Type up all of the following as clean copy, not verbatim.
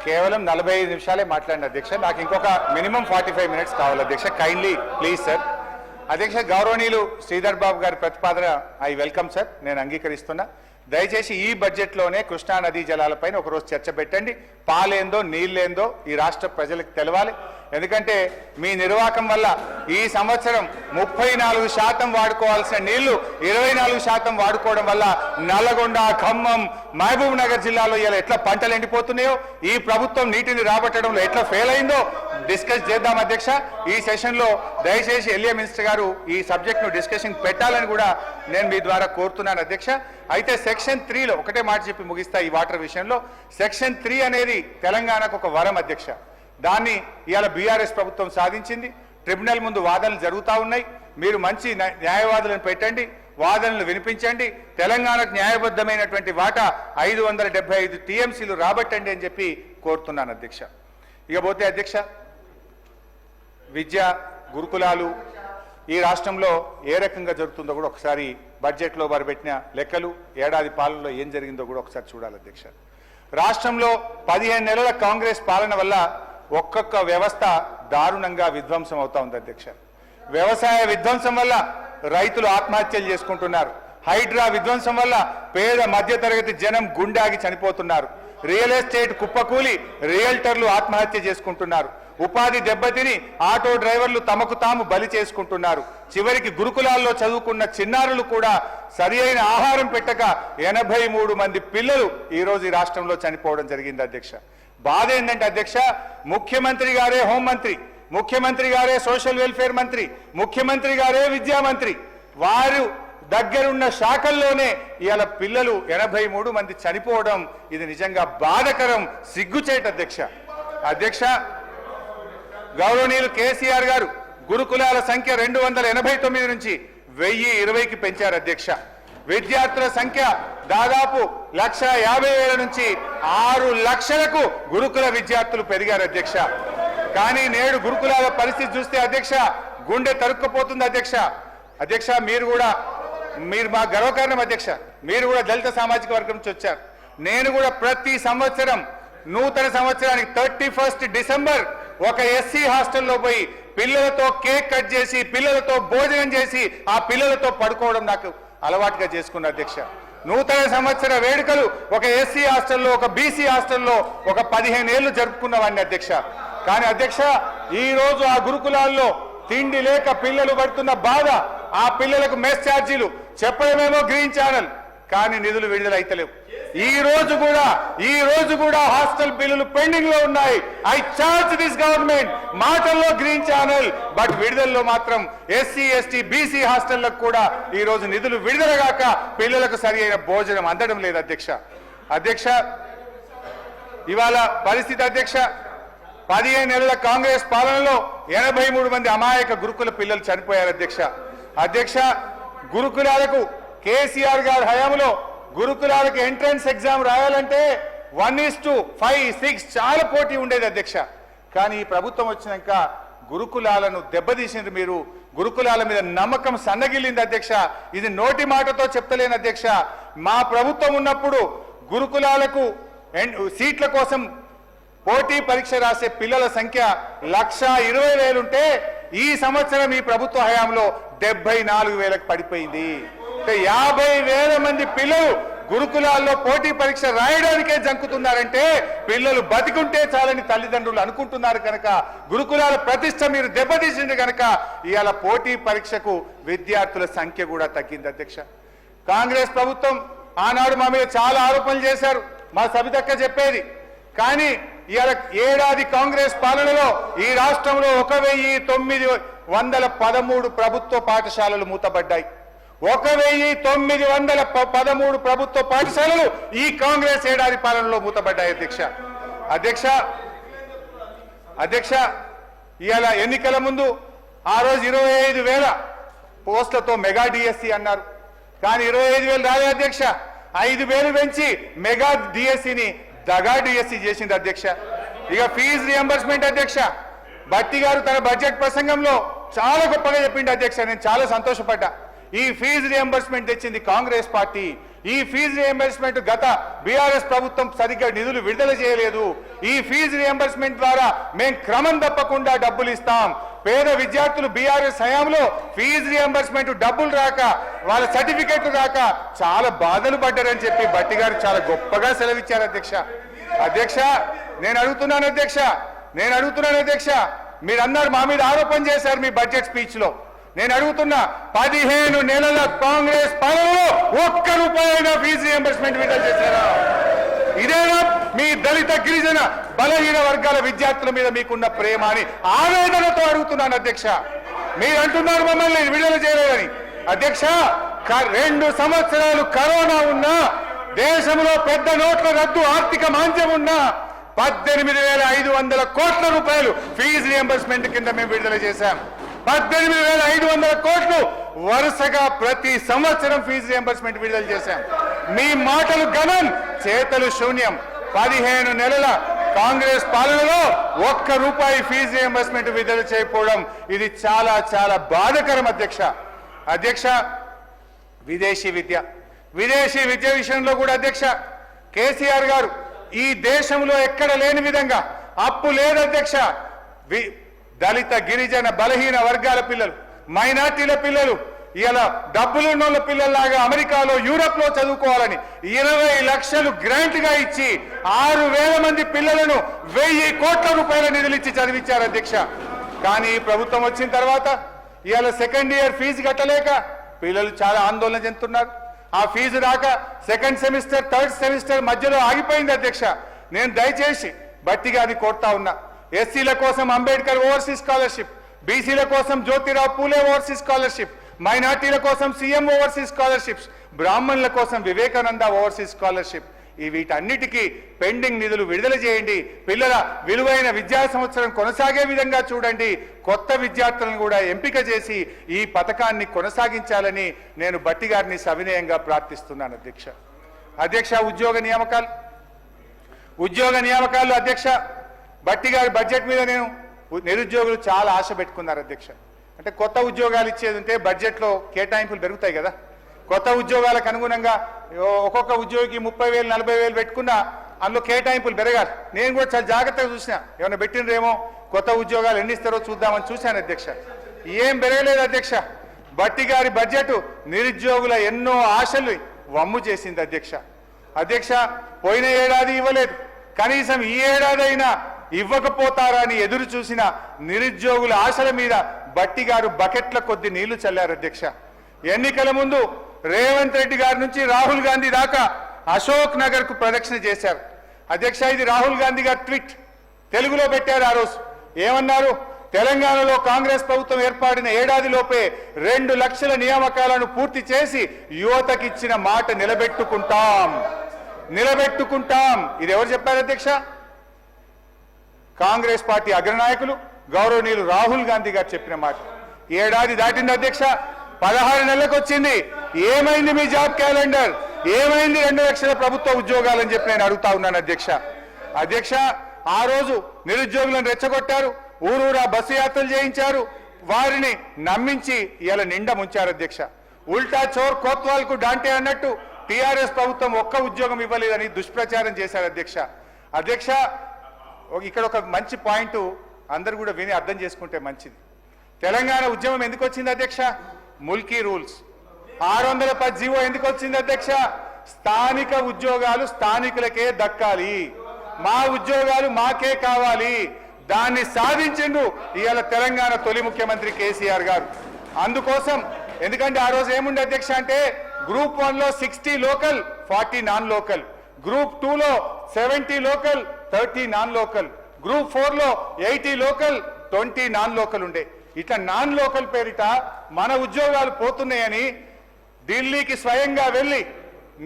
కేవలం 45 నిమిషాలే మాట్లాడిన అధ్యక్ష. నాకు ఇంకొక మినిమం 45 మినిట్స్ కావాలి అధ్యక్ష. Kindly please sir. అధ్యక్ష, గౌరవనీయులు శ్రీధర్ బాబు గారి ప్రతిపాదన ఐ వెల్కమ్ సార్, నేను అంగీకరిస్తున్నా. దయచేసి ఈ బడ్జెట్లోనే కృష్ణా నదీ జలాలపైన ఒకరోజు చర్చ పెట్టండి. పాలేందో నీళ్ళేందో ఈ రాష్ట్ర ప్రజలకు తెలవాలి. ఎందుకంటే మీ నిర్వాహకం వల్ల ఈ సంవత్సరం 34% వాడుకోవాల్సిన నీళ్లు 24% వాడుకోవడం వల్ల నల్లగొండ, ఖమ్మం, మహబూబ్ నగర్ జిల్లాలో ఇలా ఎట్లా పంటలు ఎండిపోతున్నాయో, ఈ ప్రభుత్వం నీటిని రాబట్టడంలో ఎట్లా ఫెయిల్ అయిందో డిస్కస్ చేద్దాం అధ్యక్ష. ఈ సెషన్లో దయచేసి ఎల్ఏ మినిస్టర్ గారు ఈ సబ్జెక్ట్ను డిస్కషన్ పెట్టాలని కూడా నేను మీ ద్వారా కోరుతున్నాను అధ్యక్ష. అయితే సెక్షన్ 3లో ఒకటే మాట చెప్పి ముగిస్తా. ఈ వాటర్ విషయంలో సెక్షన్ 3 అనేది తెలంగాణకు ఒక వరం అధ్యక్ష. దాన్ని ఇవాళ బీఆర్ఎస్ ప్రభుత్వం సాధించింది. ట్రిబ్యునల్ ముందు వాదనలు జరుగుతూ ఉన్నాయి. మీరు మంచి న్యాయవాదులను పెట్టండి, వాదనలు వినిపించండి, తెలంగాణకు న్యాయబద్ధమైనటువంటి వాటా 575 టీఎంసీలు రాబట్టండి అని చెప్పి కోరుతున్నాను అధ్యక్ష. ఇకపోతే అధ్యక్ష, విద్య, గురుకులాలు ఈ రాష్ట్రంలో ఏ రకంగా జరుగుతుందో కూడా ఒకసారి బడ్జెట్లో వారు పెట్టిన లెక్కలు, ఏడాది పాలనలో ఏం జరిగిందో కూడా ఒకసారి చూడాలి అధ్యక్ష. రాష్ట్రంలో 15 నెలల కాంగ్రెస్ పాలన వల్ల ఒక్కొక్క వ్యవస్థ దారుణంగా విధ్వంసం అవుతా ఉంది అధ్యక్ష. వ్యవసాయ విధ్వంసం వల్ల రైతులు ఆత్మహత్యలు చేసుకుంటున్నారు. హైడ్రా విధ్వంసం వల్ల పేద మధ్యతరగతి జనం గుండాగి చనిపోతున్నారు. రియల్ ఎస్టేట్ కుప్పకూలి రియల్టర్లు ఆత్మహత్య చేసుకుంటున్నారు. ఉపాధి దెబ్బతిని ఆటో డ్రైవర్లు తమకు తాము బలి చేసుకుంటున్నారు. చివరికి గురుకులాల్లో చదువుకున్న చిన్నారులు కూడా సరి అయిన ఆహారం పెట్టక 83 మంది పిల్లలు ఈరోజు ఈ రాష్ట్రంలో చనిపోవడం జరిగింది అధ్యక్ష. బాధ ఏంటంటే అధ్యక్ష, ముఖ్యమంత్రి గారే హోంమంత్రి, ముఖ్యమంత్రి గారే సోషల్ వెల్ఫేర్ మంత్రి, ముఖ్యమంత్రి గారే విద్యామంత్రి, వారు దగ్గరున్న శాఖల్లోనే ఇవాళ పిల్లలు 83 మంది చనిపోవడం ఇది నిజంగా బాధకరం, సిగ్గుచేట అధ్యక్ష. అధ్యక్ష, గౌరవనీయులు కేసీఆర్ గారు గురుకులాల సంఖ్య 289 నుంచి 1020కి పెంచారు అధ్యక్ష. విద్యార్థుల సంఖ్య దాదాపు 1,50,000 నుంచి 6 లక్షలకు గురుకుల విద్యార్థులు పెరిగారు అధ్యక్ష. కానీ నేడు గురుకులాల పరిస్థితి చూస్తే అధ్యక్ష గుండె తరుక్కుపోతుంది అధ్యక్ష. అధ్యక్ష, మీరు మా గర్వకారణం అధ్యక్ష. మీరు కూడా దళిత సామాజిక వర్గం నుంచి వచ్చారు. నేను కూడా ప్రతి సంవత్సరం నూతన సంవత్సరానికి 31 డిసెంబర్ ఒక ఎస్సీ హాస్టల్లో పోయి పిల్లలతో కేక్ కట్ చేసి, పిల్లలతో భోజనం చేసి, ఆ పిల్లలతో పడుకోవడం నాకు అలవాటుగా చేసుకున్న అధ్యక్ష. నూతన సంవత్సర వేడుకలు ఒక ఎస్సీ హాస్టల్లో, ఒక బీసీ హాస్టల్లో ఒక 15 ఏళ్లు జరుపుకున్నవాడిని అధ్యక్ష. కానీ అధ్యక్ష, ఈ రోజు ఆ గురుకులాల్లో తిండి లేక పిల్లలు పడుతున్న బాధ, ఆ పిల్లలకు మెస్ ఛార్జీలు చెప్పడమేమో గ్రీన్ ఛానల్, కానీ నిధులు విడుదల అయితలేవు. ఈ రోజు కూడా హాస్టల్ బిల్లులు పెండింగ్ లో ఉన్నాయి. I charge this government. మాటల్లో గ్రీన్ ఛానల్, బట్ విడుదలలో మాత్రం ఎస్సీ, ఎస్టీ, బీసీ హాస్టళ్లకు కూడా ఈ రోజు నిధులు విడుదల కాక పిల్లలకు సరి అయిన భోజనం అందడం లేదు అధ్యక్ష. అధ్యక్ష, ఇవాళ పరిస్థితి అధ్యక్ష, 15 నెలల కాంగ్రెస్ పాలనలో 83 మంది అమాయక గురుకుల పిల్లలు చనిపోయారు అధ్యక్ష. అధ్యక్ష, గురుకులాలకు కేసీఆర్ గారి హయాంలో గురుకులాలకు ఎంట్రన్స్ ఎగ్జామ్ రాయాలంటే 1:5, 6 చాలా పోటీ ఉండేది అధ్యక్ష. కానీ ఈ ప్రభుత్వం వచ్చినాక గురుకులాలను దెబ్బతీసింది మీరు. గురుకులాల మీద నమ్మకం సన్నగిల్లింది అధ్యక్ష. ఇది నోటి మాటతో చెప్తలేను అధ్యక్ష. మా ప్రభుత్వం ఉన్నప్పుడు గురుకులాలకు సీట్ల కోసం పోటీ పరీక్ష రాసే పిల్లల సంఖ్య 1,20,000 ఉంటే ఈ సంవత్సరం ఈ ప్రభుత్వ హయాంలో 74,000కు పడిపోయింది. 50,000 మంది పిల్లలు గురుకులాల్లో పోటీ పరీక్ష రాయడానికే జంకుతున్నారంటే పిల్లలు బతికుంటే చాలని తల్లిదండ్రులు అనుకుంటున్నారు కనుక, గురుకులాల ప్రతిష్ట మీరు దెబ్బతీసింది కనుక ఇవాళ పోటీ పరీక్షకు విద్యార్థుల సంఖ్య కూడా తగ్గింది అధ్యక్ష. కాంగ్రెస్ ప్రభుత్వం ఆనాడు మా మీద చాలా ఆరోపణలు చేశారు, మా సబితక్క చెప్పేది. కానీ ఇవాళ ఏడాది కాంగ్రెస్ పాలనలో ఈ రాష్ట్రంలో 1,913 ప్రభుత్వ పాఠశాలలు మూతబడ్డాయి. 1,913 ప్రభుత్వ పాఠశాలలు ఈ కాంగ్రెస్ ఏడాది పాలనలో మూతబడ్డాయి అధ్యక్ష. అధ్యక్ష, ఇవాళ ఎన్నికల ముందు ఆ రోజు 25,000 పోస్టులతో మెగా డిఎస్సి అన్నారు. కానీ 25,000 రాలే అధ్యక్ష. 5,000 పెంచి మెగా డిఎస్సిని దగా డిఎస్సి చేసింది అధ్యక్ష. ఇక ఫీజు రియంబర్స్మెంట్ అధ్యక్ష, భట్టి గారు తన బడ్జెట్ ప్రసంగంలో చాలా గొప్పగా చెప్పిండు అధ్యక్ష. నేను చాలా సంతోషపడ్డా. ఈ ఫీజు రియంబర్స్మెంట్ తెచ్చింది కాంగ్రెస్ పార్టీ. ఈ ఫీజు రియంబర్స్మెంట్ గత బీఆర్ఎస్ ప్రభుత్వం సరిగ్గా నిధులు విడుదల చేయలేదు. ఈ ఫీజు రియంబర్స్మెంట్ ద్వారా మేము క్రమం తప్పకుండా డబ్బులు ఇస్తాం. పేద విద్యార్థులు బీఆర్ఎస్ హయాంలో ఫీజు రియంబర్స్మెంట్ డబ్బులు రాక వాళ్ళ సర్టిఫికెట్లు రాక చాలా బాధలు పడ్డారని చెప్పి భట్టి గారు చాలా గొప్పగా సెలవిచ్చారు అధ్యక్ష. అధ్యక్ష నేను అడుగుతున్నాను అధ్యక్ష మీరు అన్నారు మా మీద ఆరోపణ చేశారు మీ బడ్జెట్ స్పీచ్ లో. నేను అడుగుతున్నా 15 నెలల కాంగ్రెస్ పాలనలో ఒక్క రూపాయైనా ఫీజు రియంబర్స్మెంట్ విడుదల చేశారా? ఇదేనా మీ దళిత గిరిజన బలహీన వర్గాల విద్యార్థుల మీద మీకున్న ప్రేమ అని ఆవేదనతో అడుగుతున్నాను అధ్యక్ష. మీరు అంటున్నారు మమ్మల్ని విడుదల చేయలేదని. అధ్యక్ష 2 సంవత్సరాలు కరోనా ఉన్నా, దేశంలో పెద్ద నోట్ల రద్దు ఆర్థిక మాంద్యం ఉన్నా 18,500 కోట్ల రూపాయలు ఫీజు రియంబర్స్మెంట్ కింద మేము విడుదల చేశాం. 18,500 కోట్లు వరుసగా ప్రతి సంవత్సరం ఫీజు రియంబర్స్మెంట్ విడుదల చేశాం. మీ మాటలు గణం, చేతలు శూన్యం. 15 నెలల కాంగ్రెస్ పాలనలో ఒక్క రూపాయి ఫీజు రియంబర్స్మెంట్ విడుదల చేయకపోవడం ఇది చాలా చాలా బాధాకరం అధ్యక్ష. విదేశీ విద్య విషయంలో కూడా అధ్యక్ష కేసీఆర్ గారు ఈ దేశంలో ఎక్కడ లేని విధంగా అప్పు లేదు అధ్యక్ష. దళిత గిరిజన బలహీన వర్గాల పిల్లలు, మైనార్టీల పిల్లలు ఇలా డబ్బులున్న పిల్లల్లాగా అమెరికాలో యూరోప్ లో చదువుకోవాలని 20 లక్షలు గ్రాంట్ గా ఇచ్చి 6,000 మంది పిల్లలను 1,000 కోట్ల రూపాయల నిధులు ఇచ్చి చదివించారు అధ్యక్ష. కానీ ప్రభుత్వం వచ్చిన తర్వాత ఇవాళ సెకండ్ ఇయర్ ఫీజు కట్టలేక పిల్లలు చాలా ఆందోళన చెందుతున్నారు. ఆ ఫీజు రాక సెకండ్ సెమిస్టర్ థర్డ్ సెమిస్టర్ మధ్యలో ఆగిపోయింది అధ్యక్ష. నేను దయచేసి బట్టి గారిని కోరుతా ఉన్నా, ఎస్సీల కోసం అంబేద్కర్ ఓవర్సీస్ స్కాలర్షిప్, బీసీల కోసం జ్యోతిరావు పూలే ఓవర్సీస్ స్కాలర్షిప్, మైనార్టీల కోసం సీఎం ఓవర్సీస్ స్కాలర్షిప్స్, బ్రాహ్మణుల కోసం వివేకానంద ఓవర్సీస్ స్కాలర్షిప్, వీటన్నిటికీ పెండింగ్ నిధులు విడుదల చేయండి. పిల్లల విలువైన విద్యా సంవత్సరం కొనసాగే విధంగా చూడండి. కొత్త విద్యార్థులను కూడా ఎంపిక చేసి ఈ పథకాన్ని కొనసాగించాలని నేను బట్టి గారిని సవినయంగా ప్రార్థిస్తున్నాను అధ్యక్ష. ఉద్యోగ నియామకాలు అధ్యక్ష, బట్టి గారి బడ్జెట్ మీద నేను నిరుద్యోగులు చాలా ఆశ పెట్టుకున్నారు అధ్యక్ష. అంటే కొత్త ఉద్యోగాలు ఇచ్చేది ఉంటే బడ్జెట్లో కేటాయింపులు పెరుగుతాయి కదా. కొత్త ఉద్యోగాలకు అనుగుణంగా ఒక్కొక్క ఉద్యోగికి 30,000 40,000 పెట్టుకున్నా అందులో కేటాయింపులు పెరగాలి. నేను కూడా చాలా జాగ్రత్తగా చూసినా, ఏమైనా పెట్టినరేమో కొత్త ఉద్యోగాలు ఎన్ని ఇస్తారో చూద్దామని చూశాను అధ్యక్ష. ఏం పెరగలేదు అధ్యక్ష. బట్టి గారి బడ్జెట్ నిరుద్యోగుల ఎన్నో ఆశలు వమ్ము చేసింది అధ్యక్ష. పోయిన ఏడాది ఇవ్వలేదు, కనీసం ఈ ఏడాది అయినా ఇవ్వకపోతారా అని ఎదురు చూసిన నిరుద్యోగుల ఆశల మీద బట్టి గారు బకెట్ల కొద్ది నీళ్లు చల్లారు అధ్యక్ష. ఎన్నికల ముందు రేవంత్ రెడ్డి గారి నుంచి రాహుల్ గాంధీ దాకా అశోక్ నగర్ కు ప్రదక్షిణ చేశారు అధ్యక్ష. ఇది రాహుల్ గాంధీ గారు ట్వీట్ తెలుగులో పెట్టారు. ఆ రోజు ఏమన్నారు? తెలంగాణలో కాంగ్రెస్ ప్రభుత్వం ఏర్పడిన ఏడాదిలోపే 2 లక్షల నియామకాలను పూర్తి చేసి యువతకిచ్చిన మాట నిలబెట్టుకుంటాం. ఇది ఎవరు చెప్పారు అధ్యక్ష? కాంగ్రెస్ పార్టీ అగ్రనాయకులు గౌరవనీయులు రాహుల్ గాంధీ గారు చెప్పిన మాట. ఏడాది దాటింది అధ్యక్ష, 16 నెలలకు వచ్చింది. ఏమైంది మీ జాబ్ క్యాలెండర్? ఏమైంది 2 లక్షల ప్రభుత్వ ఉద్యోగాలని చెప్పి నేను అడుగుతా ఉన్నాను అధ్యక్ష. ఆ రోజు నిరుద్యోగులను రెచ్చగొట్టారు, ఊరూరా బస్సు యాత్రలు చేయించారు, వారిని నమ్మించి ఇలా నిండా ముంచారు అధ్యక్ష. ఉల్టా చోర్ కోత్వాల్ కు డాంటే అన్నట్టు టీఆర్ఎస్ ప్రభుత్వం ఒక్క ఉద్యోగం ఇవ్వలేదని దుష్ప్రచారం చేశారు అధ్యక్ష. ఇక్కడ ఒక మంచి పాయింట్ అందరూ కూడా విని అర్థం చేసుకుంటే మంచిది. తెలంగాణ ఉద్యమం ఎందుకు వచ్చింది అధ్యక్ష? ముల్కీ రూల్స్ 610 జీవో ఎందుకు వచ్చింది అధ్యక్ష? స్థానిక ఉద్యోగాలు స్థానికులకే దక్కాలి, మా ఉద్యోగాలు మాకే కావాలి, దాన్ని సాధించిండు ఇవాళ తెలంగాణ తొలి ముఖ్యమంత్రి కేసీఆర్ గారు. అందుకోసం ఎందుకంటే ఆ రోజు ఏముండే అధ్యక్ష అంటే గ్రూప్ 1లో 60 లోకల్ 40 నాన్ లోకల్, గ్రూప్ 2లో 70 లోకల్ 30 నాన్ లోకల్, గ్రూప్ 4లో 80 లోకల్ 20 నాన్ లోకల్ ఉండే. ఇట్లా నాన్ లోకల్ పేరిట మన ఉద్యోగాలు పోతున్నాయని ఢిల్లీకి స్వయంగా వెళ్ళి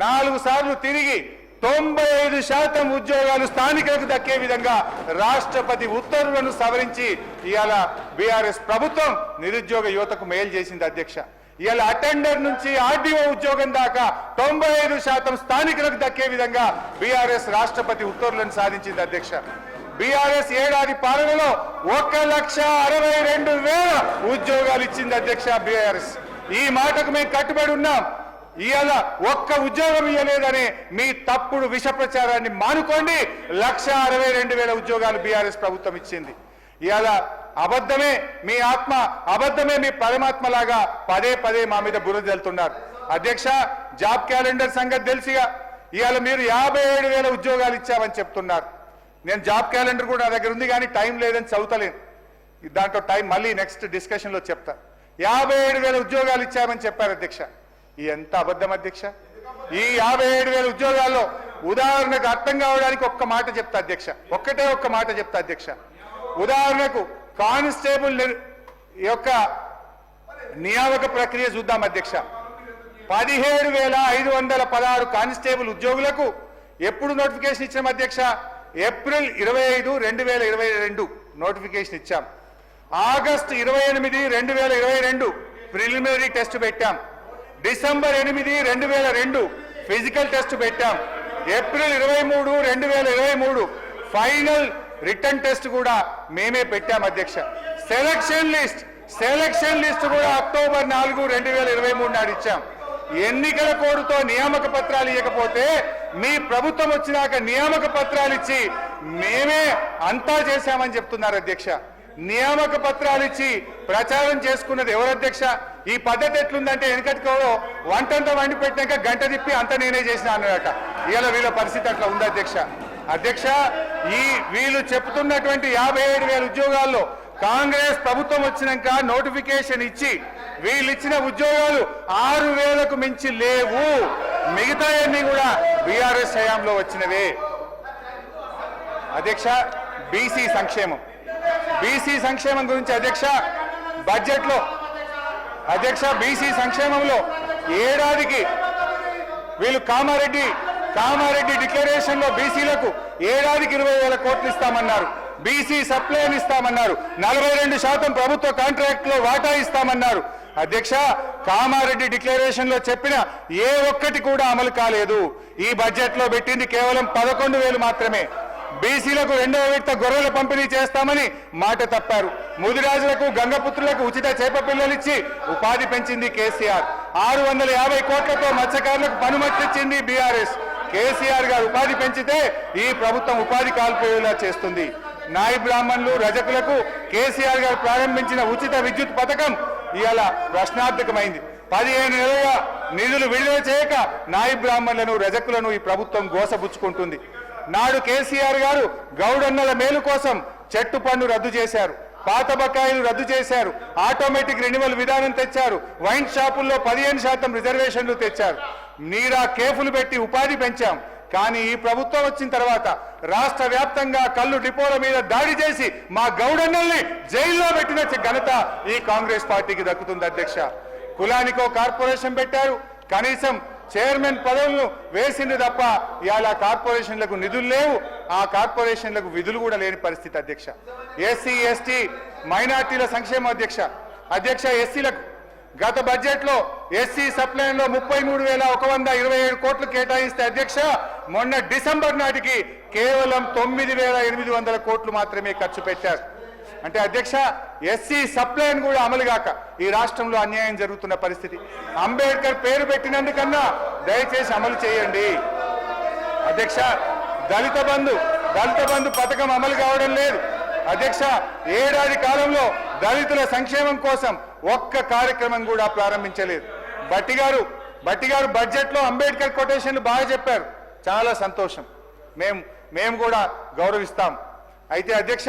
4 సార్లు తిరిగి 95% ఉద్యోగాలు స్థానికులకు దక్కే విధంగా రాష్ట్రపతి ఉత్తర్వులను సవరించి ఇవాళ బీఆర్ఎస్ ప్రభుత్వం నిరుద్యోగ యువతకు మేలు చేసింది అధ్యక్ష. ఇవాళ అటెండర్ నుంచి ఆర్డీఓ ఉద్యోగం దాకా 95% స్థానికులకు దక్కే విధంగా బీఆర్ఎస్ రాష్ట్రపతి ఉత్తర్వులను సాధించింది అధ్యక్ష. బీఆర్ఎస్ ఏడాది పాలనలో 1,62,000 ఉద్యోగాలు ఇచ్చింది అధ్యక్ష బీఆర్ఎస్. ఈ మాటకు మేము కట్టుబడి ఉన్నాం. ఇవాళ ఒక్క ఉద్యోగం ఇవ్వలేదనే మీ తప్పుడు విష ప్రచారాన్ని మానుకోండి. 1,62,000 ఉద్యోగాలు బీఆర్ఎస్ ప్రభుత్వం ఇచ్చింది. ఇవాళ అబద్ధమే మీ ఆత్మ, అబద్ధమే మీ పరమాత్మలాగా పదే పదే మా మీద బురద జల్లుతున్నారు. అధ్యక్ష, జాబ్ క్యాలెండర్ సంగతి తెలిసిగా ఇవాళ మీరు 57,000 ఉద్యోగాలు ఇచ్చామని చెప్తున్నారు. నేను జాబ్ క్యాలెండర్ కూడా నా దగ్గర ఉంది, కానీ టైం లేదని చదువుతలేను. దాంట్లో టైం మళ్ళీ నెక్స్ట్ డిస్కషన్లో చెప్తా. 57,000 ఉద్యోగాలు ఇచ్చామని చెప్పారు అధ్యక్ష. ఎంత అబద్ధం అధ్యక్ష. ఈ 57,000 ఉద్యోగాల్లో ఉదాహరణకు అర్థం కావడానికి ఒక్క మాట చెప్తా అధ్యక్ష, ఒక్కటే ఒక్క మాట చెప్తా అధ్యక్ష. ఉదాహరణకు కానిస్టేబుల్ యొక్క నియామక ప్రక్రియ చూద్దాం అధ్యక్ష. 17,516 కానిస్టేబుల్ ఉద్యోగులకు ఎప్పుడు నోటిఫికేషన్ ఇచ్చాం అధ్యక్ష? ఏప్రిల్ 25, 2022 నోటిఫికేషన్ ఇచ్చాం. ఆగస్టు 28, 2022 ప్రిలిమినరీ టెస్ట్ పెట్టాం. డిసెంబర్ 8, 2002 ఫిజికల్ టెస్ట్ పెట్టాం. ఏప్రిల్ 23, 2023 ఫైనల్ రిటర్న్ టెస్ట్ కూడా మేమే పెట్టాం అధ్యక్ష. సెలక్షన్ లిస్ట్ కూడా అక్టోబర్ 4, 2023 నాడు ఇచ్చాం. ఎన్నికల కోడ్తో నియామక పత్రాలు ఇవ్వకపోతే మీ ప్రభుత్వం వచ్చినాక నియామక పత్రాలు ఇచ్చి మేమే అంతా చేశామని చెప్తున్నారు అధ్యక్ష. నియామక పత్రాలు ఇచ్చి ప్రచారం చేసుకున్నది ఎవరు అధ్యక్ష? ఈ పద్ధతి ఎట్లుందంటే వెనకటికో వంటంతా వండి పెట్టాక గంట తిప్పి అంత నేనే చేసిన అన్నమాట. ఇవాళ వీళ్ళ పరిస్థితి అట్లా ఉంది అధ్యక్ష. అధ్యక్ష, ఈ వీళ్ళు చెప్తున్నటువంటి 57,000 ఉద్యోగాల్లో కాంగ్రెస్ ప్రభుత్వం వచ్చినాక నోటిఫికేషన్ ఇచ్చి వీళ్ళు ఇచ్చిన ఉద్యోగాలు 6,000కు మించి లేవు. మిగతా అన్ని కూడా బీఆర్ఎస్ హయాంలో వచ్చినవే. అధ్యక్ష, బీసీ సంక్షేమం గురించి అధ్యక్ష, బడ్జెట్లో అధ్యక్ష బీసీ సంక్షేమంలో ఏడాదికి వీళ్ళు కామారెడ్డి డిక్లరేషన్ లో బీసీలకు ఏడాదికి 20,000 కోట్లు ఇస్తామన్నారు. బీసీ సప్లైని ఇస్తామన్నారు. 42% ప్రభుత్వ కాంట్రాక్ట్ లో వాటా ఇస్తామన్నారు. అధ్యక్ష, కామారెడ్డి డిక్లరేషన్ లో చెప్పిన ఏ ఒక్కటి కూడా అమలు కాలేదు. ఈ బడ్జెట్ లో పెట్టింది కేవలం 11,000 మాత్రమే. బీసీలకు 2వ విడత గొర్రెల పంపిణీ చేస్తామని మాట తప్పారు. ముదిరాజులకు, గంగపుత్రులకు ఉచిత చేప పిల్లలిచ్చి ఉపాధి పెంచింది కేసీఆర్. 650 కోట్లతో మత్స్యకారులకు పనుమట్టించింది బీఆర్ఎస్. కేసీఆర్ గారు ఉపాధి పెంచితే ఈ ప్రభుత్వం ఉపాధి కాల్పోయేలా చేస్తుంది. నాయి బ్రాహ్మణులు, రజకులకు కేసీఆర్ గారు ప్రారంభించిన ఉచిత విద్యుత్ పథకం ఇవాళ ప్రశ్నార్థకమైంది. 15 నెలలుగా నిధులు విడుదల చేయక నాయి బ్రాహ్మణులను, రజకులను ఈ ప్రభుత్వం గోసబుచ్చుకుంటుంది. నాడు కేసీఆర్ గారు గౌడన్నల మేలు కోసం చెట్టు పన్ను రద్దు చేశారు. పాత బకాయిలు రద్దు చేశారు. ఆటోమేటిక్ రెన్యువల్ విధానం తెచ్చారు. వైన్ షాపుల్లో 15% రిజర్వేషన్లు తెచ్చారు. నీరా కేఫ్లు పెట్టి ఉపాధి పెంచాం. కానీ ఈ ప్రభుత్వం వచ్చిన తర్వాత రాష్ట్ర వ్యాప్తంగా కళ్ళు డిపోల మీద దాడి చేసి మా గౌడన్నల్ని జైల్లో పెట్టిన ఘనత ఈ కాంగ్రెస్ పార్టీకి దక్కుతుంది అధ్యక్ష. కులానికో కార్పొరేషన్ పెట్టారు. కనీసం చైర్మన్ పదవులను వేసింది తప్ప ఇవాళ కార్పొరేషన్లకు నిధులు లేవు. ఆ కార్పొరేషన్లకు విధులు కూడా లేని పరిస్థితి అధ్యక్ష. ఎస్సీ, ఎస్టీ, మైనార్టీల సంక్షేమ అధ్యక్ష ఎస్సీలకు గత బడ్జెట్ లో ఎస్సీ సప్లైన్లో 33,127 కోట్లు కేటాయిస్తే అధ్యక్ష మొన్న డిసెంబర్ నాటికి కేవలం 9,800 కోట్లు మాత్రమే ఖర్చు పెట్టారు. అంటే అధ్యక్ష, ఎస్సీ సప్లైన్ కూడా అమలు కాక ఈ రాష్ట్రంలో అన్యాయం జరుగుతున్న పరిస్థితి. అంబేద్కర్ పేరు పెట్టినందుకన్నా దయచేసి అమలు చేయండి అధ్యక్ష. దళిత బంధు పథకం అమలు కావడం లేదు అధ్యక్ష. ఏడాది కాలంలో దళితుల సంక్షేమం కోసం ఒక్క కార్యక్రమం కూడా ప్రారంభించలేదు. బట్టి గారు బడ్జెట్ లో అంబేద్కర్ కొటేషన్లు బాగా చెప్పారు. చాలా సంతోషం, మేము కూడా గౌరవిస్తాం. అయితే అధ్యక్ష,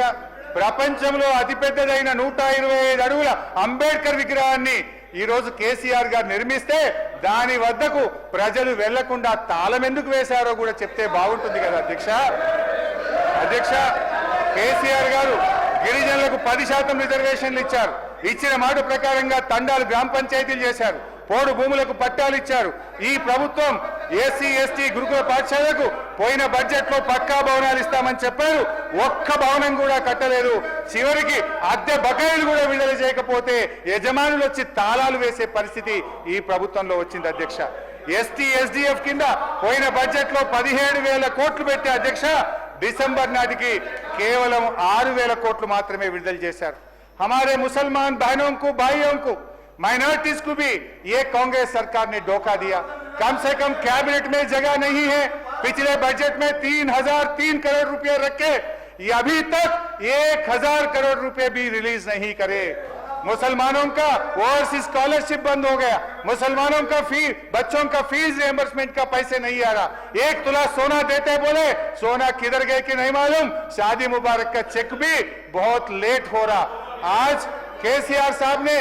ప్రపంచంలో అతిపెద్దదైన 125 అడుగుల అంబేద్కర్ విగ్రహాన్ని ఈ రోజు కేసీఆర్ గారు నిర్మిస్తే దాని వద్దకు ప్రజలు వెళ్లకుండా తాళం ఎందుకు వేశారో కూడా చెప్తే బాగుంటుంది కదా అధ్యక్ష. కేసీఆర్ గారు గిరిజనులకు 10% రిజర్వేషన్లు ఇచ్చారు. ఇచ్చిన మాట ప్రకారంగా తండాలు గ్రామ పంచాయతీలు చేశారు. పోడు భూములకు పట్టాలు ఇచ్చారు. ఈ ప్రభుత్వం ఎస్సీ, ఎస్టీ గురుకుల పాఠశాలకు పోయిన బడ్జెట్ లో పక్కా భవనాలు ఇస్తామని చెప్పారు. ఒక్క భవనం కూడా కట్టలేదు. చివరికి అద్దె బకాయిలు కూడా విడుదల చేయకపోతే యజమానులు వచ్చి తాళాలు వేసే పరిస్థితి ఈ ప్రభుత్వంలో వచ్చింది అధ్యక్ష. ఎస్టీ, ఎస్డిఎఫ్ కింద పోయిన బడ్జెట్ లో 17,000 కోట్లు పెట్టే అధ్యక్ష డిసెంబర్ నాటికి కేవలం 6,000 కోట్లు మాత్రమే విడుదల చేశారు. हमारे मुसलमान बहनों को, भाइयों को माइनॉरिटीज को भी ये कांग्रेस सरकार ने धोखा दिया। कम से कम कैबिनेट में जगह नहीं है। पिछले बजट में 3003 करोड़ रुपए रखे, ये अभी तक 1000 करोड़ रुपए भी रिलीज नहीं करे। मुसलमानों का ओवरसीज स्कॉलरशिप बंद हो गया। मुसलमानों का बच्चों का फीस रिएंबर्समेंट का पैसे नहीं आ रहा। 1 तोला सोना देते बोले, सोना किधर गए कि नहीं मालूम। शादी मुबारक का चेक भी बहुत लेट हो रहा। आज केसीआर साहब ने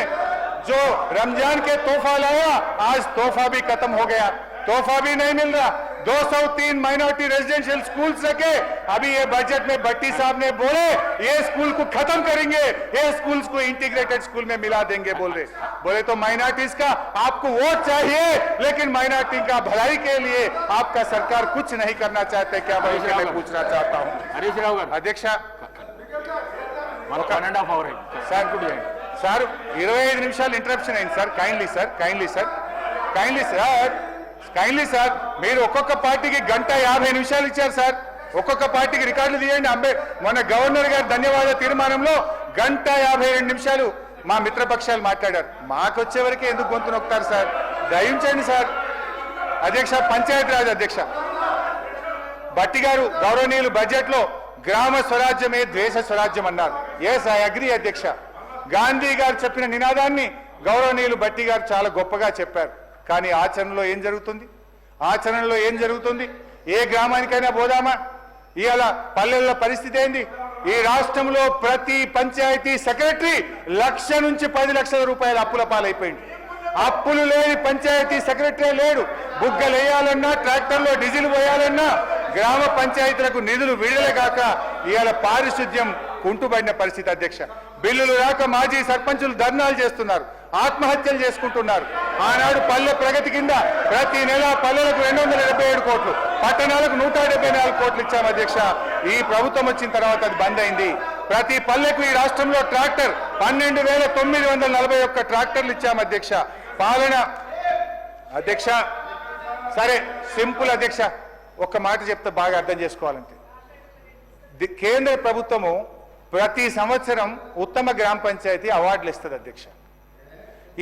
जो रमजान के तोहफा लाया, आज तोहफा भी खत्म हो गया, तोहफा भी नहीं मिल रहा। 203 माइनॉरिटी रेजिडेंशियल स्कूल्स रखे, अभी ये बजट में भट्टी साहब ने बोले ये स्कूल को खत्म करेंगे, ये स्कूल्स को इंटीग्रेटेड स्कूल में मिला देंगे। बोले तो माइनॉरिटीज का आपको वोट चाहिए, लेकिन माइनॉरिटी का भलाई के लिए आपका सरकार कुछ नहीं करना चाहते क्या? मैं पूछना चाहता हूँ हरीश राव गाరు अध्यक्ष। మనకు 1.5 hour sir good evening sir, 25 నిమిషాలు ఇంటరప్షన్ అయింది సార్. కైండ్లీ సార్ మీరు ఒక్కొక్క పార్టీకి 1:50 నిమిషాలు ఇచ్చారు సార్. ఒక్కొక్క పార్టీకి రికార్డులు తీయండి. మొన్న గవర్నర్ గారి ధన్యవాద తీర్మానంలో 1:52 నిమిషాలు మా మిత్రపక్షాలు మాట్లాడారు. మాకు వచ్చే వరకే ఎందుకు గొంతు నొక్కుతారు సార్? దయించండి సార్. అధ్యక్ష, పంచాయతీరాజ్ అధ్యక్ష భట్టి గారు గౌరవనీయులు బడ్జెట్ లో గ్రామ స్వరాజ్యమే దేశ స్వరాజ్యం అన్నారు. ఎస్, ఐ అగ్రీ అధ్యక్ష. గాంధీ గారు చెప్పిన నినాదాన్ని గౌరవనీయులు భట్టి గారు చాలా గొప్పగా చెప్పారు. కానీ ఆచరణలో ఏం జరుగుతుంది? ఏ గ్రామానికైనా పోదామా? ఇవాళ పల్లెల్లో పరిస్థితి ఏంది? ఈ రాష్ట్రంలో ప్రతి పంచాయతీ సెక్రటరీ 1,00,000 నుంచి 10 లక్షల రూపాయల అప్పుల పాలైపోయింది. అప్పులు లేని పంచాయతీ సెక్రటరీ లేడు. బుగ్గలు వేయాలన్నా, ట్రాక్టర్లో డీజిల్ పోయాలన్నా గ్రామ పంచాయతీలకు నిధులు విడుదల కాక ఇవాళ పారిశుద్ధ్యం కుంటుబడిన పరిస్థితి అధ్యక్ష. బిల్లులు రాక మాజీ సర్పంచులు ధర్నాలు చేస్తున్నారు, ఆత్మహత్యలు చేసుకుంటున్నారు. ఆనాడు పల్లె ప్రగతి కింద ప్రతి నెల పల్లెలకు 277 కోట్లు, పట్టణాలకు 174 కోట్లు ఇచ్చాము అధ్యక్ష. ఈ ప్రభుత్వం వచ్చిన తర్వాత అది బంద్ అయింది. ప్రతి పల్లెకు ఈ రాష్ట్రంలో ట్రాక్టర్ 12,941 ట్రాక్టర్లు ఇచ్చాము అధ్యక్ష. పాలన అధ్యక్ష సరే సింపుల్ అధ్యక్ష, ఒక్క మాట చెప్తే బాగా అర్థం చేసుకోవాలంటే, కేంద్ర ప్రభుత్వము ప్రతి సంవత్సరం ఉత్తమ గ్రామ పంచాయతీ అవార్డులు ఇస్తుంది అధ్యక్ష.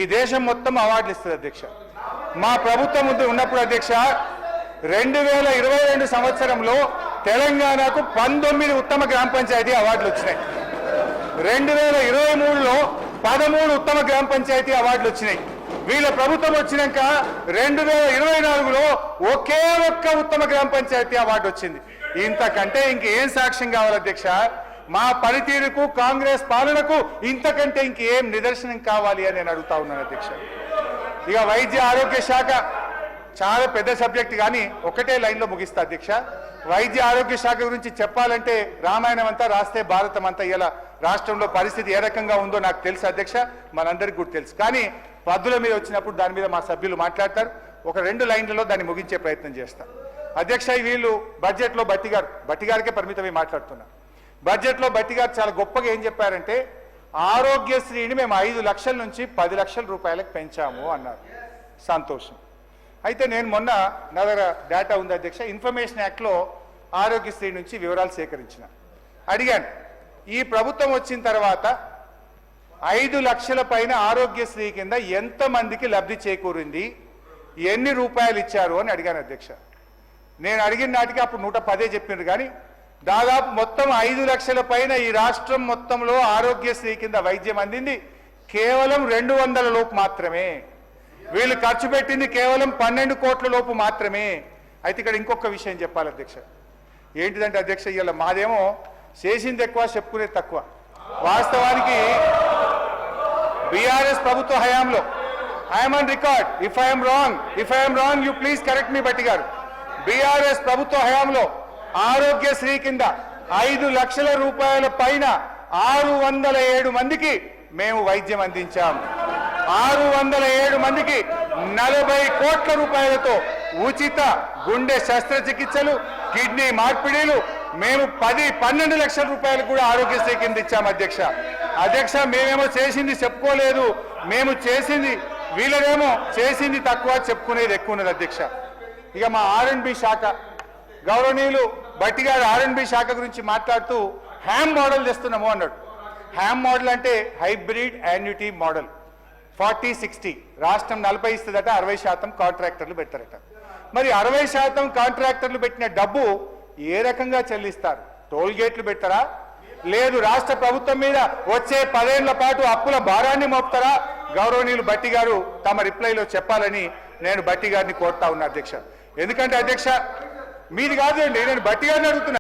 ఈ దేశం మొత్తం అవార్డులు ఇస్తుంది అధ్యక్ష. మా ప్రభుత్వం ఉన్నప్పుడు అధ్యక్ష 2022 సంవత్సరంలో తెలంగాణకు 19 ఉత్తమ గ్రామ పంచాయతీ అవార్డులు వచ్చినాయి. 2023లో 13 ఉత్తమ గ్రామ పంచాయతీ అవార్డులు వచ్చినాయి. వీళ్ళ ప్రభుత్వం వచ్చినాక 2024లో ఒకే ఒక్క ఉత్తమ గ్రామ పంచాయతీ అవార్డు వచ్చింది. ఇంతకంటే ఇంకేం సాక్ష్యం కావాలి అధ్యక్ష? మా పనితీరుకు, కాంగ్రెస్ పాలనకు ఇంతకంటే ఇంకేం నిదర్శనం కావాలి అని నేను అడుగుతా ఉన్నాను అధ్యక్ష. ఇక వైద్య ఆరోగ్య శాఖ చాలా పెద్ద సబ్జెక్ట్, కానీ ఒకటే లైన్లో ముగిస్తా అధ్యక్ష. వైద్య ఆరోగ్య శాఖ గురించి చెప్పాలంటే రామాయణం అంతా రాస్తే భారతం అంతా ఇలా రాష్ట్రంలో పరిస్థితి ఏ రకంగా ఉందో నాకు తెలుసు అధ్యక్ష, మనందరికీ కూడా తెలుసు. కానీ పద్దుల మీద వచ్చినప్పుడు దాని మీద మా సభ్యులు మాట్లాడతారు. ఒక 2 లైన్లలో దాన్ని ముగించే ప్రయత్నం చేస్తాను అధ్యక్ష. వీళ్ళు బడ్జెట్లో భట్టి గారికే పరిమితమై మాట్లాడుతున్నారు. బడ్జెట్లో భట్టి గారు చాలా గొప్పగా ఏం చెప్పారంటే, ఆరోగ్యశ్రీని మేము 5 లక్షల నుంచి 10 లక్షల రూపాయలకు పెంచాము అన్నారు. సంతోషం. అయితే నేను మొన్న నా దగ్గర డేటా ఉంది అధ్యక్ష, ఇన్ఫర్మేషన్ యాక్ట్లో ఆరోగ్యశ్రీ నుంచి వివరాలు సేకరించిన, అడిగాను ఈ ప్రభుత్వం వచ్చిన తర్వాత 5 లక్షల పైన ఆరోగ్యశ్రీ కింద ఎంతమందికి లబ్ధి చేకూరింది, ఎన్ని రూపాయలు ఇచ్చారు అని అడిగాను అధ్యక్ష. నేను అడిగిన నాటికి అప్పుడు 110 చెప్పిండ్రు, కానీ దాదాపు మొత్తం 5 లక్షల పైన ఈ రాష్ట్రం మొత్తంలో ఆరోగ్యశ్రీ కింద వైద్యం అందింది కేవలం 200 లోపు మాత్రమే. వీళ్ళు ఖర్చు పెట్టింది కేవలం 12 కోట్ల లోపు మాత్రమే. అయితే ఇక్కడ ఇంకొక విషయం చెప్పాలి అధ్యక్ష. ఏంటిదంటే అధ్యక్ష, ఇవాళ మాదేమో చేసింది ఎక్కువ, చెప్పుకునేది తక్కువ. వాస్తవానికి బీఆర్ఎస్ ప్రభుత్వ హయాంలో, I'm on record, if I'm wrong you please correct me Bhatti garu, BRS ప్రభుత్వ హయాంలో ఆరోగ్యశ్రీ కింద 5 లక్షల రూపాయల పైన 607 మందికి మేము వైద్యం అందించాం. 607 మందికి 40 కోట్ల రూపాయలతో ఉచిత గుండె శస్త్రచికిత్సలు, కిడ్నీ మార్పిడిలు మేము 10-12 లక్షల రూపాయలు కూడా ఆరోగ్యశ్రీ కింద ఇచ్చాం అధ్యక్ష. మేమేమో చేసింది చెప్పుకోలేదు, మేము చేసింది, వీళ్ళనేమో చేసింది తక్కువ, చెప్పుకునేది ఎక్కువ ఉన్నది అధ్యక్ష. ఇక మా R&B శాఖ గౌరవనీయులు భట్టి గారు R&B శాఖ గురించి మాట్లాడుతూ హ్యామ్ మోడల్ తెస్తున్నాము అన్నాడు. హ్యామ్ మోడల్ అంటే హైబ్రిడ్ యాన్యుటీ మోడల్. 40-60 రాష్ట్రం 40 ఇస్తుందట, 60% కాంట్రాక్టర్లు పెడతారట. మరి 60% కాంట్రాక్టర్లు పెట్టిన డబ్బు ఏ రకంగా చెల్లిస్తారు? టోల్ గేట్లు పెట్టారా, లేదు రాష్ట్ర ప్రభుత్వం మీద వచ్చే 10 ఏళ్ల పాటు అప్పుల భారాన్ని మోపుతారా? గౌరవనీయులు భట్టి గారు తమ రిప్లైలో చెప్పాలని నేను భట్టి గారిని కోరుతా ఉన్నా అధ్యక్ష. ఎందుకంటే అధ్యక్ష మీది కాదండి, నేను భట్టి గారిని అడుగుతున్నా.